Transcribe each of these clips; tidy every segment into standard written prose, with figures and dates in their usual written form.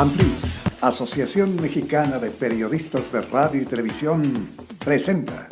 AMPLIT, Asociación Mexicana de Periodistas de Radio y Televisión, presenta.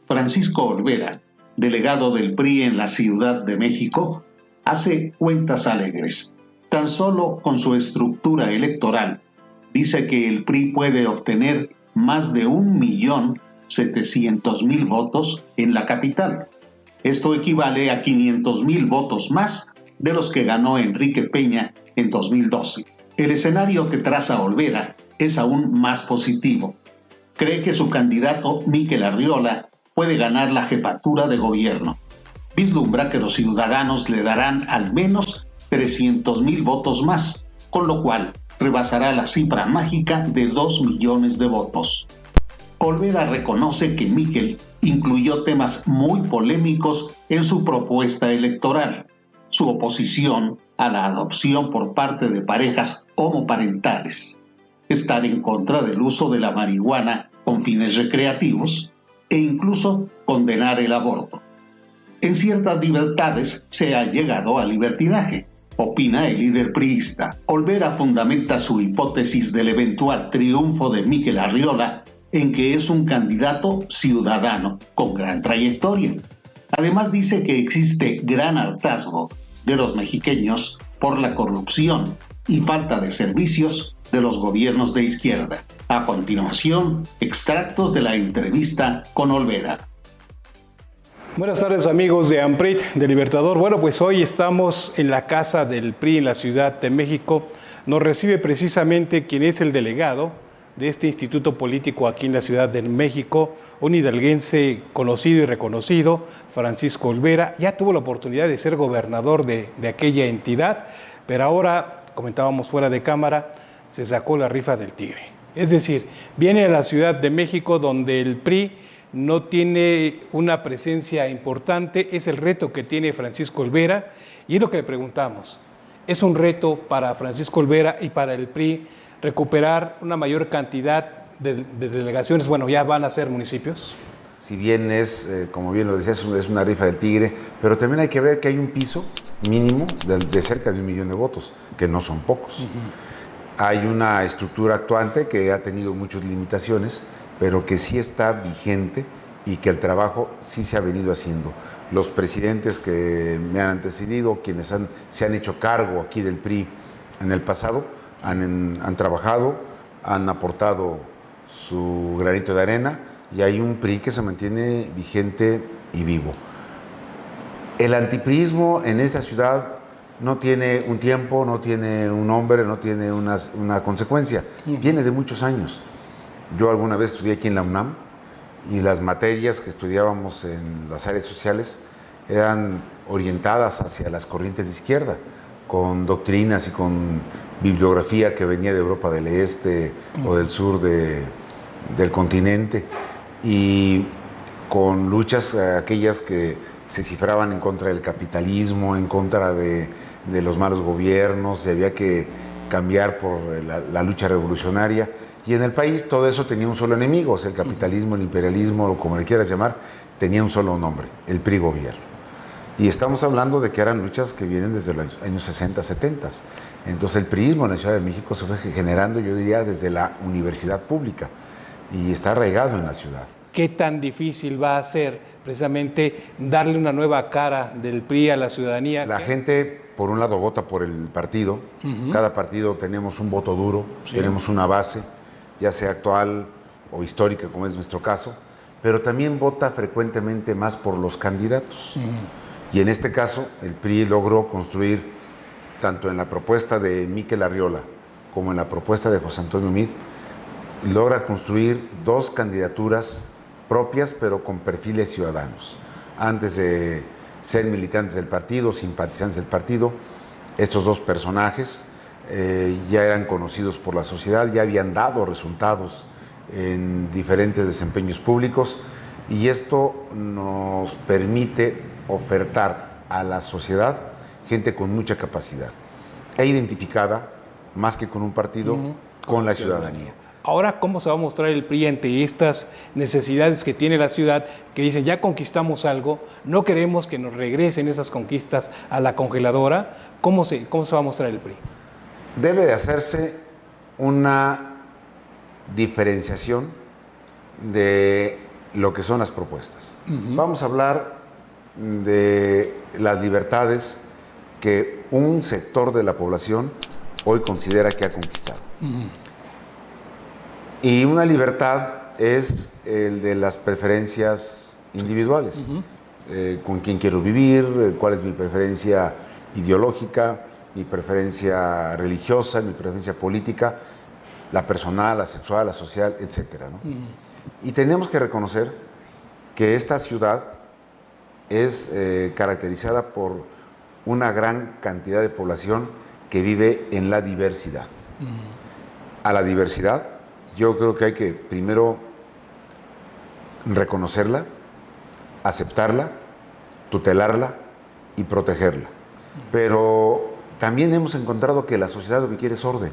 Francisco Olvera, delegado del PRI en la Ciudad de México, hace cuentas alegres. Tan solo con su estructura electoral, dice que el PRI puede obtener más de 1.700.000 votos en la capital. Esto equivale a 500.000 votos más de los que ganó Enrique Peña en 2012. El escenario que traza Olvera es aún más positivo. Cree que su candidato, Miquel Arriola, puede ganar la jefatura de gobierno. Vislumbra que los ciudadanos le darán al menos 300.000 votos más, con lo cual rebasará la cifra mágica de 2 millones de votos. Olvera reconoce que Miquel incluyó temas muy polémicos en su propuesta electoral: su oposición a la adopción por parte de parejas homoparentales, estar en contra del uso de la marihuana con fines recreativos e incluso condenar el aborto. En ciertas libertades se ha llegado al libertinaje, opina el líder priista. Olvera fundamenta su hipótesis del eventual triunfo de Miquel Arriola en que es un candidato ciudadano con gran trayectoria. Además dice que existe gran hartazgo de los mexiqueños por la corrupción y falta de servicios de los gobiernos de izquierda. A continuación, extractos de la entrevista con Olvera. Buenas tardes, amigos de AMPLIT, de Libertador. Bueno, pues hoy estamos en la casa del PRI en la Ciudad de México. Nos recibe precisamente quien es el delegado de este instituto político aquí en la Ciudad de México, un hidalguense conocido y reconocido, Francisco Olvera. Ya tuvo la oportunidad de ser gobernador de aquella entidad, pero ahora, comentábamos fuera de cámara, se sacó la rifa del tigre. Es decir, viene a la Ciudad de México donde el PRI no tiene una presencia importante. Es el reto que tiene Francisco Olvera y es lo que le preguntamos. ¿Es un reto para Francisco Olvera y para el PRI recuperar una mayor cantidad de delegaciones? Bueno, ya van a ser municipios. Si bien es, como bien lo decías, es una rifa del tigre, pero también hay que ver que hay un piso mínimo de cerca de 1 millón de votos, que no son pocos. Hay una estructura actuante que ha tenido muchas limitaciones, pero que sí está vigente y que el trabajo sí se ha venido haciendo. Los presidentes que me han antecedido, quienes se han hecho cargo aquí del PRI en el pasado, han trabajado, han aportado su granito de arena y hay un PRI que se mantiene vigente y vivo. El antipriismo en esta ciudad no tiene un tiempo, no tiene un nombre, no tiene una consecuencia. Viene de muchos años. Yo alguna vez estudié aquí en la UNAM y las materias que estudiábamos en las áreas sociales eran orientadas hacia las corrientes de izquierda, con doctrinas y con bibliografía que venía de Europa del Este o del sur del continente, y con luchas aquellas que se cifraban en contra del capitalismo, en contra de los malos gobiernos, y había que cambiar por la lucha revolucionaria. Y en el país todo eso tenía un solo enemigo, o sea, el capitalismo, el imperialismo, o como le quieras llamar, tenía un solo nombre: el PRI gobierno. Y estamos hablando de que eran luchas que vienen desde los años 60, 70. Entonces el priismo en la Ciudad de México se fue generando, yo diría, desde la universidad pública, y está arraigado en la ciudad. ¿Qué tan difícil va a ser precisamente darle una nueva cara del PRI a la ciudadanía? La gente, por un lado, vota por el partido. Cada partido tenemos un voto duro, tenemos una base, ya sea actual o histórica, como es nuestro caso, pero también vota frecuentemente más por los candidatos. Y en este caso, el PRI logró construir, tanto en la propuesta de Miquel Arriola como en la propuesta de José Antonio Meade, logra construir 2 candidaturas propias, pero con perfiles ciudadanos. Antes de ser militantes del partido, simpatizantes del partido, estos 2 personajes ya eran conocidos por la sociedad, ya habían dado resultados en diferentes desempeños públicos, y esto nos permite ofertar a la sociedad gente con mucha capacidad e identificada, más que con un partido, con la ciudadanía. Ahora, ¿cómo se va a mostrar el PRI ante estas necesidades que tiene la ciudad, que dicen, ya conquistamos algo, no queremos que nos regresen esas conquistas a la congeladora? ¿Cómo se va a mostrar el PRI? Debe de hacerse una diferenciación de lo que son las propuestas. Vamos a hablar de las libertades que un sector de la población hoy considera que ha conquistado. Y una libertad es el de las preferencias individuales. Con quién quiero vivir, cuál es mi preferencia ideológica, mi preferencia religiosa, mi preferencia política, la personal, la sexual, la social, etcétera, ¿no? Y tenemos que reconocer que esta ciudad es caracterizada por una gran cantidad de población que vive en la diversidad. A la diversidad yo creo que hay que primero reconocerla, aceptarla, tutelarla y protegerla. Pero también hemos encontrado que la sociedad lo que quiere es orden.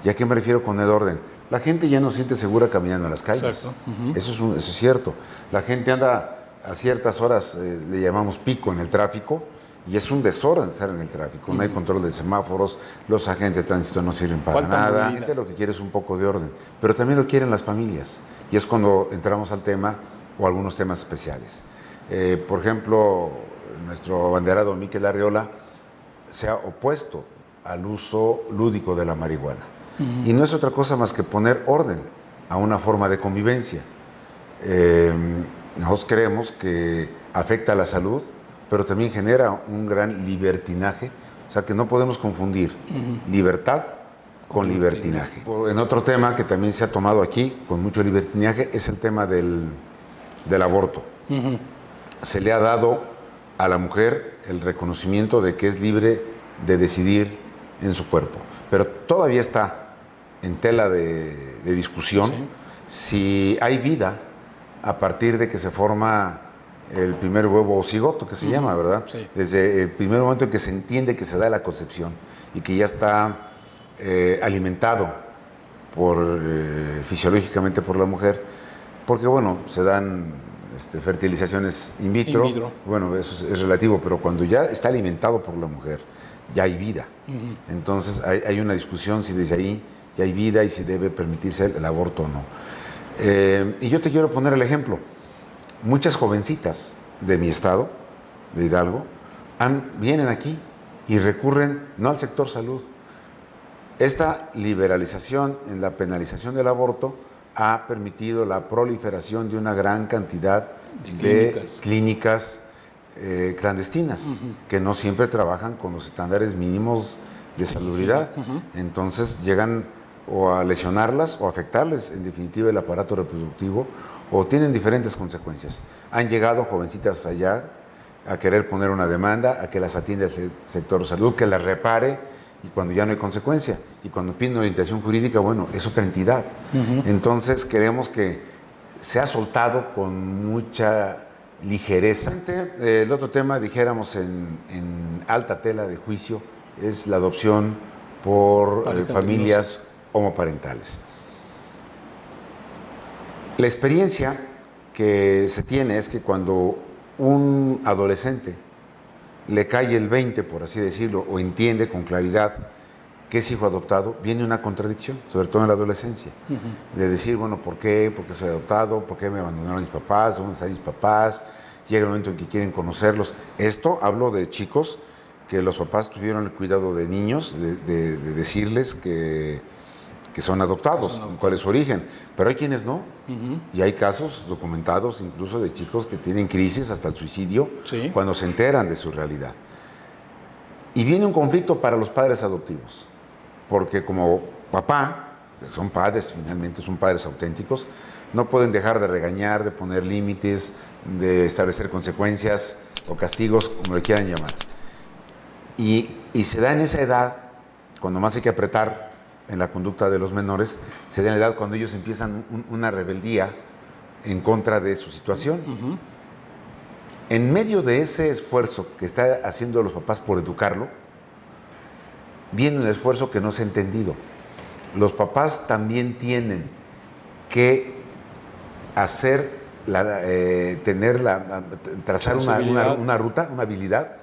¿Y a qué me refiero con el orden? La gente ya no se siente segura caminando en las calles. Eso es cierto. La gente anda a ciertas horas, le llamamos pico en el tráfico, y es un desorden estar en el tráfico. No hay control de semáforos, los agentes de tránsito no sirven para nada. La gente lo que quiere es un poco de orden, pero también lo quieren las familias. Y es cuando entramos al tema o algunos temas especiales. Por ejemplo, nuestro abanderado Mikel Arriola se ha opuesto al uso lúdico de la marihuana. Y no es otra cosa más que poner orden a una forma de convivencia. Nosotros creemos que afecta a la salud, pero también genera un gran libertinaje, o sea que no podemos confundir libertad con libertinaje. En otro tema que también se ha tomado aquí con mucho libertinaje es el tema del aborto. Se le ha dado a la mujer el reconocimiento de que es libre de decidir en su cuerpo, pero todavía está en tela de discusión si hay vida a partir de que se forma el primer huevo o cigoto, que se llama, ¿verdad? Sí. Desde el primer momento en que se entiende que se da la concepción y que ya está alimentado fisiológicamente por la mujer, porque bueno, se dan fertilizaciones in vitro. Bueno, eso es relativo, pero cuando ya está alimentado por la mujer, ya hay vida. Entonces hay una discusión si desde ahí ya hay vida y si debe permitirse el aborto o no. Y yo te quiero poner el ejemplo. Muchas jovencitas de mi estado, de Hidalgo, vienen aquí y recurren no al sector salud. Esta liberalización en la penalización del aborto ha permitido la proliferación de una gran cantidad de clínicas clandestinas, que no siempre trabajan con los estándares mínimos de salubridad. Entonces llegan o a lesionarlas o a afectarles en definitiva el aparato reproductivo, o tienen diferentes consecuencias. Han llegado jovencitas allá a querer poner una demanda, a que las atienda el sector salud, que las repare, y cuando ya no hay consecuencia, y cuando piden orientación jurídica, bueno, es otra entidad. Entonces queremos que se ha soltado con mucha ligereza. El otro tema, dijéramos, en alta tela de juicio, es la adopción por familias homoparentales. La experiencia que se tiene es que cuando un adolescente le cae el 20, por así decirlo, o entiende con claridad que es hijo adoptado, viene una contradicción, sobre todo en la adolescencia, de decir, bueno, ¿por qué? ¿Por qué soy adoptado? ¿Por qué me abandonaron mis papás? ¿Dónde están mis papás? Llega el momento en que quieren conocerlos. Esto hablo de chicos que los papás tuvieron el cuidado de niños, de decirles que son adoptados, cuál es su origen, pero hay quienes no, y hay casos documentados incluso de chicos que tienen crisis hasta el suicidio cuando se enteran de su realidad. Y viene un conflicto para los padres adoptivos, porque como papá, que son padres, finalmente son padres auténticos, no pueden dejar de regañar, de poner límites, de establecer consecuencias o castigos, como le quieran llamar. Y se da en esa edad, cuando más hay que apretar en la conducta de los menores, se da en la edad cuando ellos empiezan una rebeldía en contra de su situación. En medio de ese esfuerzo que están haciendo los papás por educarlo, viene un esfuerzo que no se ha entendido. los papás también tienen que hacer trazar una ruta, una habilidad,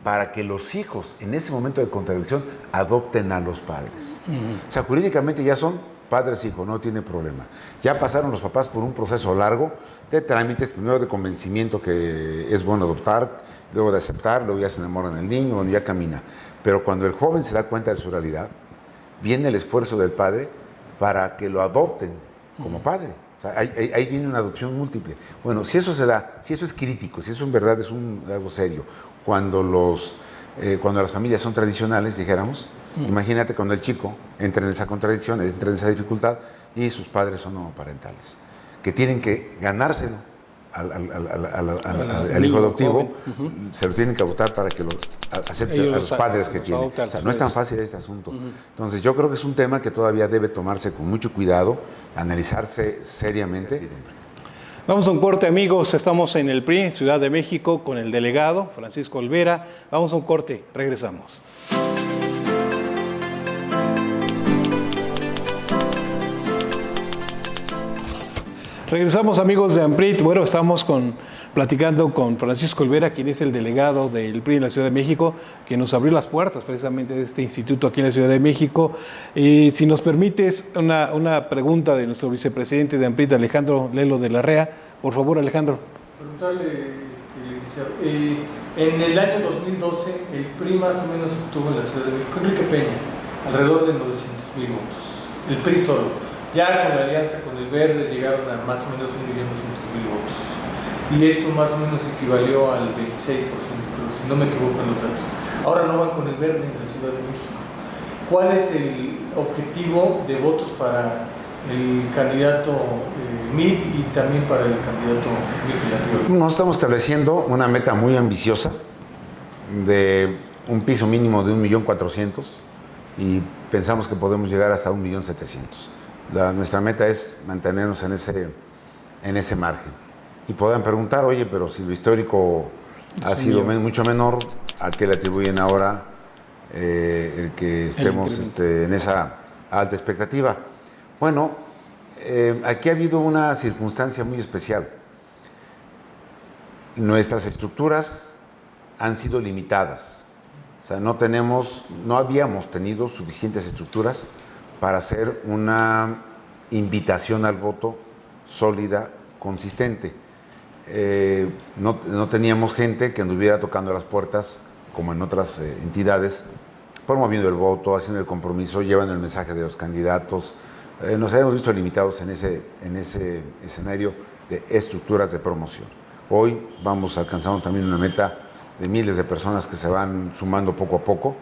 para que los hijos en ese momento de contradicción adopten a los padres. O sea, jurídicamente ya son padres e hijos, no tiene problema. Ya pasaron los papás por un proceso largo de trámites, primero de convencimiento que es bueno adoptar, luego de aceptar, luego ya se enamoran del niño, bueno, ya camina. Pero cuando el joven se da cuenta de su realidad, viene el esfuerzo del padre para que lo adopten como padre. O sea, ahí viene una adopción múltiple. Bueno, si eso se da, si eso es crítico, si eso en verdad es algo serio, cuando las familias son tradicionales, dijéramos, imagínate cuando el chico entra en esa contradicción, entra en esa dificultad y sus padres son homoparentales, que tienen que ganárselo al hijo adoptivo, se lo tienen que adoptar para que lo acepte a los padres que tiene. O sea, no es tan fácil este asunto. Entonces yo creo que es un tema que todavía debe tomarse con mucho cuidado, analizarse seriamente. Vamos a un corte, amigos. Estamos en el PRI, Ciudad de México, con el delegado Francisco Olvera. Vamos a un corte, regresamos. Regresamos, amigos de AMPRIT. Bueno, estamos platicando con Francisco Olvera, quien es el delegado del PRI en la Ciudad de México, que nos abrió las puertas precisamente de este instituto aquí en la Ciudad de México. Si nos permites, una pregunta de nuestro vicepresidente de AMPRIT, Alejandro Lelo de la Rea. Por favor, Alejandro. Preguntarle, licenciado, en el año 2012, el PRI más o menos obtuvo en la Ciudad de México, Enrique Peña, alrededor de 900,000 votos. El PRI solo. Ya con la alianza con el Verde llegaron a más o menos 1.200.000 votos. Y esto más o menos equivalió al 26%, creo, si no me equivoco en los datos. Ahora no van con el Verde en la Ciudad de México. ¿Cuál es el objetivo de votos para el candidato Mid y también para el candidato Miquel Arriola? Nos estamos estableciendo una meta muy ambiciosa de un piso mínimo de 1.400.000 y pensamos que podemos llegar hasta 1.700.000. Nuestra meta es mantenernos en ese margen. Y podrán preguntar, oye, pero si lo histórico ha sido mucho menor, ¿a qué le atribuyen ahora el que estemos en esa alta expectativa? Bueno, aquí ha habido una circunstancia muy especial. Nuestras estructuras han sido limitadas. O sea, no habíamos tenido suficientes estructuras para hacer una invitación al voto sólida, consistente. No teníamos gente que anduviera tocando las puertas, como en otras entidades, promoviendo el voto, haciendo el compromiso, llevando el mensaje de los candidatos. Nos habíamos visto limitados en ese escenario de estructuras de promoción. Hoy vamos alcanzando también una meta de miles de personas que se van sumando poco a poco.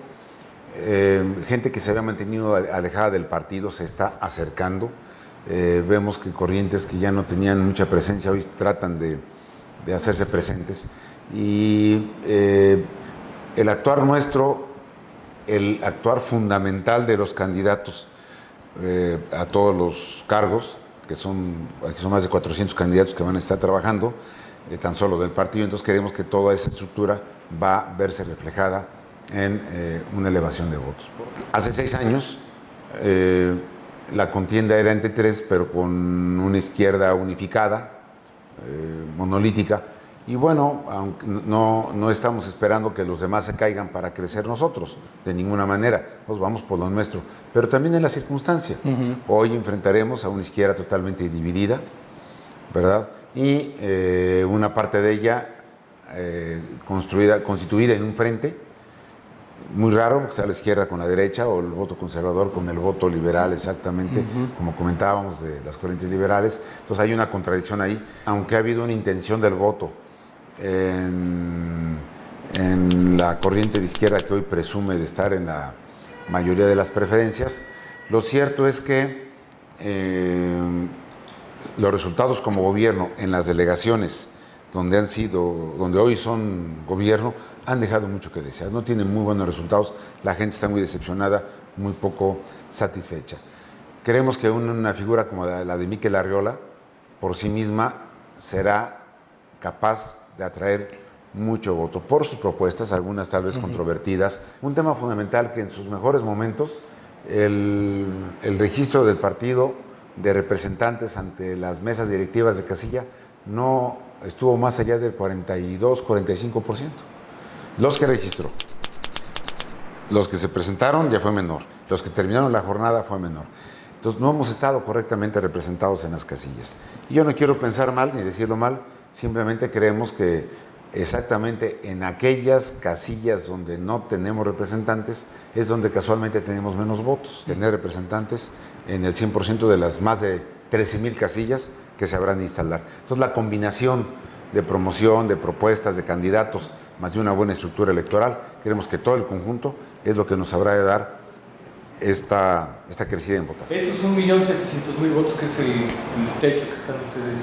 Gente que se había mantenido alejada del partido se está acercando. Vemos que corrientes que ya no tenían mucha presencia hoy tratan de hacerse presentes. Y el actuar nuestro, el actuar fundamental de los candidatos a todos los cargos, que son más de 400 candidatos que van a estar trabajando, tan solo del partido, entonces queremos que toda esa estructura va a verse reflejada en una elevación de votos. Hace 6 años la contienda era entre 3, pero con una izquierda unificada, monolítica, y bueno, aunque no estamos esperando que los demás se caigan para crecer nosotros, de ninguna manera, pues vamos por lo nuestro, pero también en la circunstancia. Hoy enfrentaremos a una izquierda totalmente dividida, ¿verdad? Y una parte de ella constituida en un frente, muy raro, porque está la izquierda con la derecha, o el voto conservador con el voto liberal, exactamente, como comentábamos, de las corrientes liberales. Entonces hay una contradicción ahí, aunque ha habido una intención del voto en la corriente de izquierda que hoy presume de estar en la mayoría de las preferencias. Lo cierto es que los resultados como gobierno en las delegaciones donde hoy son gobierno, han dejado mucho que desear. No tienen muy buenos resultados, la gente está muy decepcionada, muy poco satisfecha. Creemos que una figura como la de Miquel Arriola, por sí misma, será capaz de atraer mucho voto por sus propuestas, algunas tal vez controvertidas. Un tema fundamental que en sus mejores momentos el registro del partido de representantes ante las mesas directivas de casilla no estuvo más allá del 42-45%. Los que registró. Los que se presentaron ya fue menor. Los que terminaron la jornada fue menor. Entonces no hemos estado correctamente representados en las casillas. Y yo no quiero pensar mal ni decirlo mal, simplemente creemos que exactamente en aquellas casillas donde no tenemos representantes es donde casualmente tenemos menos votos. Tener representantes en el 100% de las más de 13,000 casillas que se habrán de instalar. Entonces la combinación de promoción, de propuestas, de candidatos, más de una buena estructura electoral, creemos que todo el conjunto es lo que nos habrá de dar esta crecida en votación. Esos 1.700.000 votos, que es el techo que están ustedes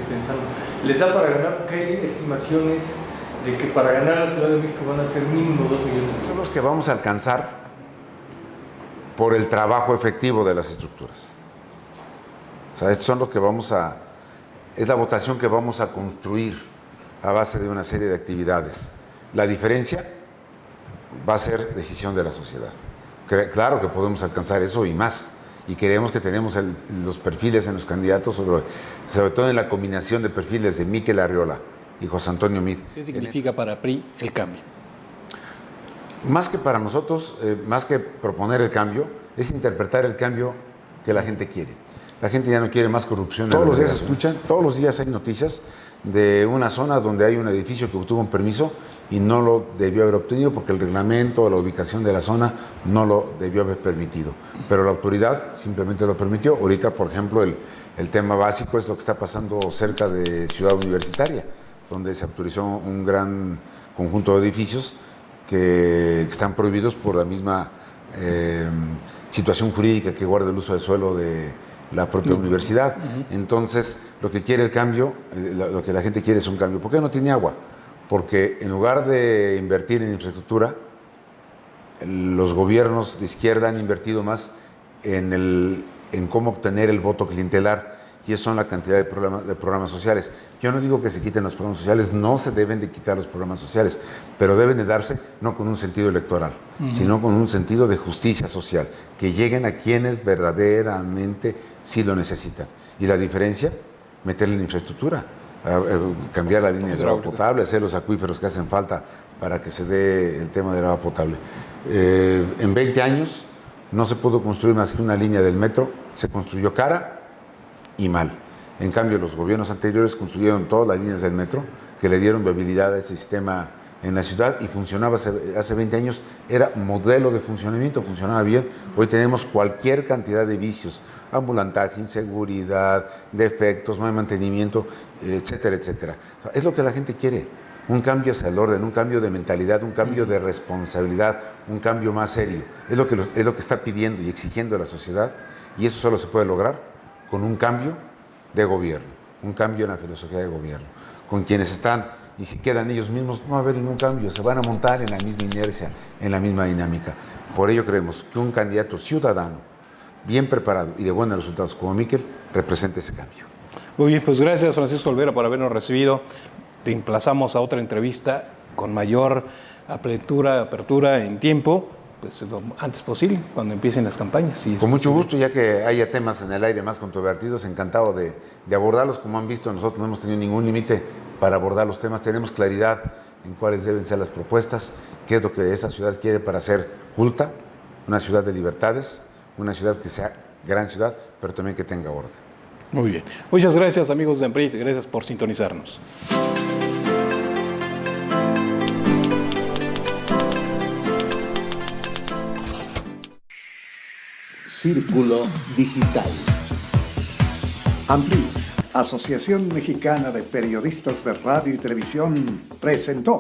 pensando, ¿les da para ganar? Porque hay estimaciones de que para ganar la Ciudad de México van a ser mínimo 2 millones. Son los que vamos a alcanzar por el trabajo efectivo de las estructuras. O sea, estos son los que es la votación que vamos a construir a base de una serie de actividades. La diferencia va a ser decisión de la sociedad. Claro que podemos alcanzar eso y más. Y creemos que tenemos los perfiles en los candidatos, sobre todo en la combinación de perfiles de Mikel Arriola y José Antonio Meade. ¿Qué significa para PRI el cambio? Más que para nosotros, más que proponer el cambio, es interpretar el cambio que la gente quiere. La gente ya no quiere más corrupción. Todos los días escuchan, todos los días hay noticias de una zona donde hay un edificio que obtuvo un permiso y no lo debió haber obtenido porque el reglamento o la ubicación de la zona no lo debió haber permitido. Pero la autoridad simplemente lo permitió. Ahorita, por ejemplo, el tema básico es lo que está pasando cerca de Ciudad Universitaria, donde se autorizó un gran conjunto de edificios que están prohibidos por la misma situación jurídica que guarda el uso del suelo de la propia universidad. Entonces, lo que quiere el cambio, lo que la gente quiere es un cambio. ¿Por qué no tiene agua? Porque en lugar de invertir en infraestructura, los gobiernos de izquierda han invertido más en cómo obtener el voto clientelar, y eso son la cantidad de programas sociales. Yo no digo que se quiten los programas sociales, no se deben de quitar los programas sociales, pero deben de darse no con un sentido electoral, sino con un sentido de justicia social, que lleguen a quienes verdaderamente sí lo necesitan. Y la diferencia, meterle en infraestructura, cambiar las líneas de agua potable, hacer los acuíferos que hacen falta para que se dé el tema del agua potable. En 20 años no se pudo construir más que una línea del metro, se construyó cara y mal. En cambio, los gobiernos anteriores construyeron todas las líneas del metro que le dieron viabilidad a este sistema en la ciudad y funcionaba hace 20 años, era modelo de funcionamiento, funcionaba bien. Hoy tenemos cualquier cantidad de vicios, ambulantaje, inseguridad, defectos, mal mantenimiento, etcétera, etcétera. Es lo que la gente quiere, un cambio hacia el orden, un cambio de mentalidad, un cambio de responsabilidad, un cambio más serio. Es lo que está pidiendo y exigiendo la sociedad, y eso solo se puede lograr con un cambio de gobierno, un cambio en la filosofía de gobierno. Con quienes están y si quedan ellos mismos, no va a haber ningún cambio, se van a montar en la misma inercia, en la misma dinámica. Por ello creemos que un candidato ciudadano, bien preparado y de buenos resultados como Mikel, representa ese cambio. Muy bien, pues gracias Francisco Olvera por habernos recibido. Te emplazamos a otra entrevista con mayor apertura en tiempo, pues lo antes posible, cuando empiecen las campañas. Con mucho gusto, ya que haya temas en el aire más controvertidos, encantado de abordarlos. Como han visto, nosotros no hemos tenido ningún límite para abordar los temas, tenemos claridad en cuáles deben ser las propuestas, qué es lo que esta ciudad quiere para ser culta, una ciudad de libertades, una ciudad que sea gran ciudad, pero también que tenga orden. Muy bien. Muchas gracias, amigos de AMPRIT, gracias por sintonizarnos. Círculo Digital. AMPRIT, Asociación Mexicana de Periodistas de Radio y Televisión, presentó